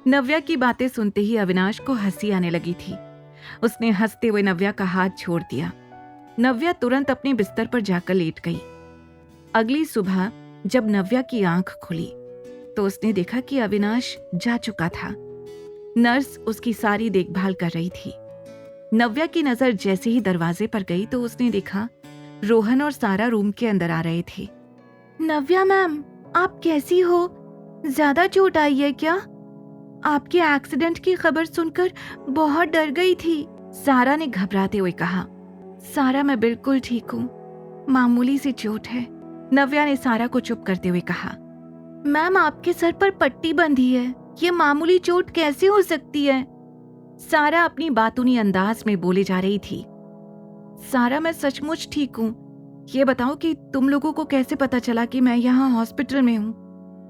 नव्या की बातें सुनते ही अविनाश को हंसी आने लगी थी। उसने हंसते हुए नव्या का हाथ छोड़ दिया। नव्या तुरंत अपने बिस्तर पर जाकर लेट गई। अगली सुबह जब नव्या की आंख खुली तो उसने देखा कि अविनाश जा चुका था। नर्स उसकी सारी देखभाल कर रही थी। नव्या की नजर जैसे ही दरवाजे पर गई तो उसने देखा रोहन और सारा रूम के अंदर आ रहे थे। नव्या मैम, आप कैसी हो? ज्यादा चोट आई है क्या? आपके एक्सीडेंट की खबर सुनकर बहुत डर गई थी, सारा ने घबराते हुए कहा। सारा, मैं बिल्कुल ठीक हूँ, मामूली सी चोट है, नव्या ने सारा को चुप करते हुए कहा। मैम, आपके सर पर पट्टी बंधी है, ये मामूली चोट कैसे हो सकती है? सारा अपनी बातूनी अंदाज में बोले जा रही थी। सारा, मैं सचमुच ठीक हूँ, ये बताओ कि तुम लोगों को कैसे पता चला कि मैं यहाँ हॉस्पिटल में हूँ?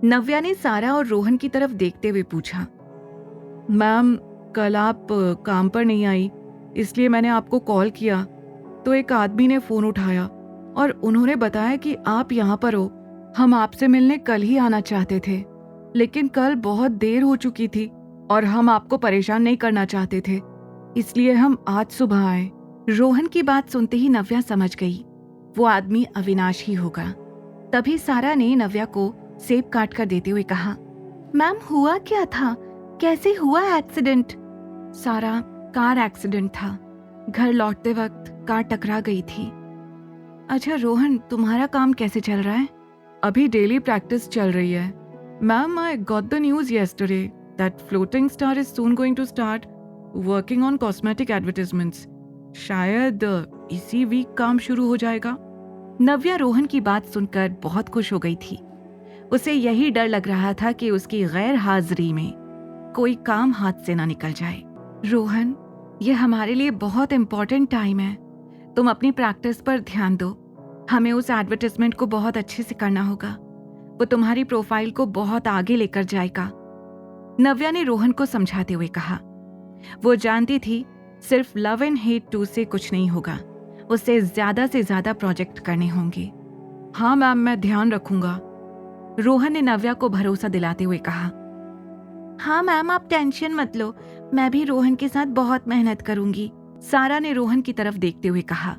नव्या ने सारा और रोहन की तरफ देखते हुए पूछा। मैम, कल आप काम पर नहीं आई, इसलिए मैंने आपको कॉल किया तो एक आदमी ने फोन उठाया और उन्होंने बताया कि आप यहाँ पर हो। हम आपसे मिलने कल ही आना चाहते थे, लेकिन कल बहुत देर हो चुकी थी और हम आपको परेशान नहीं करना चाहते थे, इसलिए हम आज सुबह आए। रोहन की बात सुनते ही नव्या समझ गई वो आदमी अविनाश ही होगा। तभी सारा ने नव्या को सेब काट कर देते हुए कहा। मैम, हुआ क्या था? कैसे हुआ एक्सीडेंट? सारा, कार एक्सीडेंट था, घर लौटते वक्त कार टकरा गई थी। अच्छा रोहन, तुम्हारा काम कैसे चल रहा है? अभी डेली प्रैक्टिस चल रही है। Ma'am, I got the news yesterday that Floating Star is soon going to start working on cosmetic advertisements. शायद इसी वीक काम शुरू हो जाएगा। नव्या रोहन की बात सुनकर बहुत खुश हो गई थी। उसे यही डर लग रहा था कि उसकी गैर हाजिरी में कोई काम हाथ से ना निकल जाए। रोहन, ये हमारे लिए बहुत इम्पोर्टेंट टाइम है, तुम अपनी प्रैक्टिस पर ध्यान दो। हमें उस एडवर्टाइजमेंट को बहुत अच्छे से करना होगा, वो तुम्हारी प्रोफाइल को बहुत आगे लेकर जाएगा, नव्या ने रोहन को समझाते हुए कहा। वो जानती थी सिर्फ लव एंड हेट 2 से कुछ नहीं होगा, उससे से ज्यादा प्रोजेक्ट करने होंगे। हाँ मैम, मैं ध्यान रखूंगा, रोहन ने नव्या को भरोसा दिलाते हुए कहा। हाँ मैम, आप टेंशन मत लो, मैं भी रोहन के साथ बहुत मेहनत करूंगी, सारा ने रोहन की तरफ देखते हुए कहा।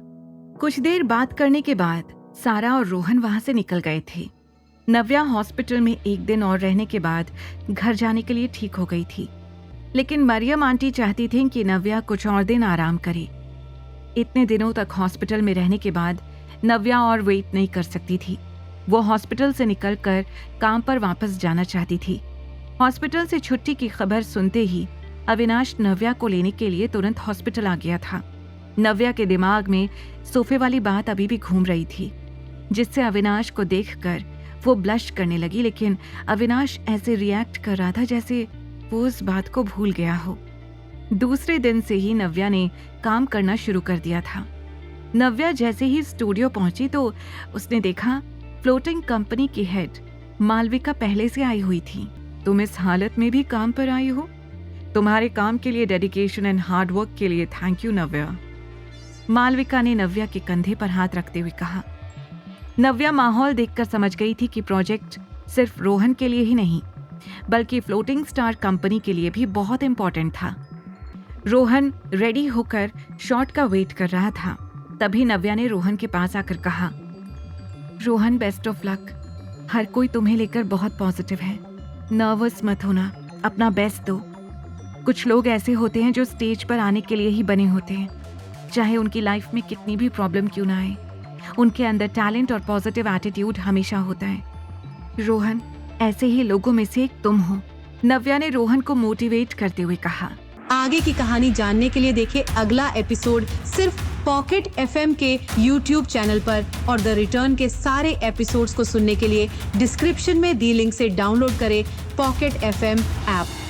कुछ देर बात करने के बाद सारा और रोहन वहां से निकल गए थे। नव्या हॉस्पिटल में एक दिन और रहने के बाद घर जाने के लिए ठीक हो गई थी, लेकिन मरियम आंटी चाहती थीं कि नव्या कुछ और दिन आराम करे। इतने दिनों तक हॉस्पिटल में रहने के बाद नव्या और वेट नहीं कर सकती थी। वो हॉस्पिटल से निकलकर काम पर वापस जाना चाहती थी। हॉस्पिटल से छुट्टी की खबर सुनते ही अविनाश नव्या को लेने के लिए तुरंत हॉस्पिटल आ गया था। नव्या के दिमाग में सोफे वाली बात अभी भी घूम रही थी, जिससे अविनाश को देखकर वो ब्लश करने लगी, लेकिन अविनाश ऐसे रिएक्ट कर रहा था जैसे वो उस बात को भूल गया हो। दूसरे दिन से ही नव्या ने काम करना शुरू कर दिया था। नव्या जैसे ही स्टूडियो पहुंची तो उसने देखा फ्लोटिंग कंपनी की हेड मालविका पहले से आई हुई थी। तुम इस हालत में भी काम पर आई हो? तुम्हारे काम के लिए, डेडिकेशन एंड हार्ड वर्क के लिए थैंक यू नव्या, मालविका ने नव्या के कंधे पर हाथ रखते हुए कहा। नव्या माहौल देखकर समझ गई थी कि प्रोजेक्ट सिर्फ रोहन के लिए ही नहीं बल्कि फ्लोटिंग स्टार कंपनी के लिए भी बहुत इंपॉर्टेंट था। रोहन रेडी होकर शॉट का वेट कर रहा था। तभी नव्या ने रोहन के पास आकर कहा, रोहन, बेस्ट ऑफ लक, हर कोई तुम्हें लेकर बहुत पॉजिटिव है, नर्वस मत होना, अपना बेस्ट दो। कुछ लोग ऐसे होते हैं जो स्टेज पर आने के लिए ही बने होते हैं, चाहे उनकी लाइफ में कितनी भी प्रॉब्लम क्यों ना आए, उनके अंदर टैलेंट और पॉजिटिव एटीट्यूड हमेशा होता है। रोहन, ऐसे ही लोगों में से एक तुम हो, नव्या ने रोहन को मोटिवेट करते हुए कहा। आगे की कहानी जानने के लिए देखें अगला एपिसोड सिर्फ पॉकेट FM के YouTube चैनल पर, और द रिटर्न के सारे एपिसोड्स को सुनने के लिए डिस्क्रिप्शन में दी लिंक से डाउनलोड करें पॉकेट FM ऐप।